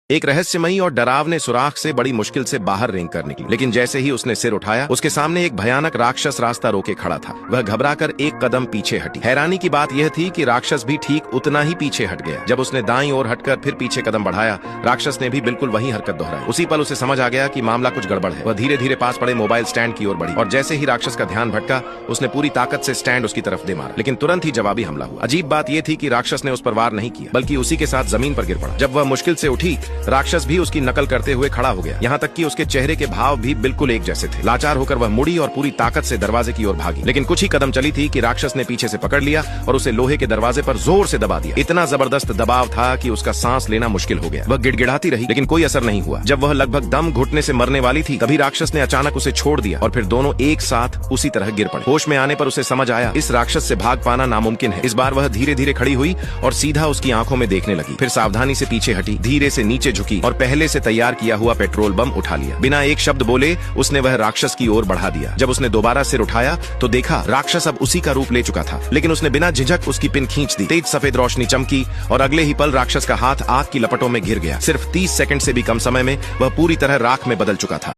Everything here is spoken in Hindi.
एक रहस्यमयी और डरावने सुराख से बड़ी मुश्किल से बाहर रेंग कर निकली, लेकिन जैसे ही उसने सिर उठाया उसके सामने एक भयानक राक्षस रास्ता रोके खड़ा था। वह घबराकर एक कदम पीछे हटी। हैरानी की बात यह थी कि राक्षस भी ठीक उतना ही पीछे हट गया। जब उसने दाईं ओर हटकर फिर पीछे कदम बढ़ाया, राक्षस ने भी बिल्कुल वही हरकत दोहराई। उसी पल उसे समझ आ गया कि मामला कुछ गड़बड़ है। वह धीरे धीरे पास पड़े मोबाइल स्टैंड की ओर बढ़ी और जैसे ही राक्षस का ध्यान भटका, उसने पूरी ताकत से स्टैंड उसकी तरफ दे मारा, लेकिन तुरंत ही जवाबी हमला हुआ। अजीब बात यह थी कि राक्षस ने उस पर वार नहीं किया, बल्कि उसी के साथ जमीन पर गिर पड़ा। जब वह मुश्किल से उठी, राक्षस भी की नकल करते हुए खड़ा हो गया। यहाँ तक कि उसके चेहरे के भाव भी बिल्कुल एक जैसे थे। लाचार होकर वह मुड़ी और पूरी ताकत से दरवाजे की ओर भागी, लेकिन कुछ ही कदम चली थी कि राक्षस ने पीछे से पकड़ लिया और उसे लोहे के दरवाजे पर जोर से दबा दिया। इतना जबरदस्त दबाव था कि उसका सांस लेना मुश्किल हो गया। वह गिड़गिड़ाती रही, लेकिन कोई असर नहीं हुआ। जब वह लगभग दम घुटने से मरने वाली थी, तभी राक्षस ने अचानक उसे छोड़ दिया और फिर दोनों एक साथ उसी तरह गिर पड़े। होश में आने पर उसे समझ आया, इस राक्षस से भाग पाना नामुमकिन है। इस बार वह धीरे धीरे खड़ी हुई और सीधा उसकी आंखों में देखने लगी। फिर सावधानी से पीछे हटी, धीरे से नीचे झुकी और पहले से तैयार किया हुआ पेट्रोल बम उठा लिया। बिना एक शब्द बोले उसने वह राक्षस की ओर बढ़ा दिया। जब उसने दोबारा सिर उठाया तो देखा राक्षस अब उसी का रूप ले चुका था, लेकिन उसने बिना झिझक उसकी पिन खींच दी। तेज सफेद रोशनी चमकी और अगले ही पल राक्षस का हाथ आग की लपटों में घिर गया। सिर्फ 30 सेकंड से भी कम समय में वह पूरी तरह राख में बदल चुका था।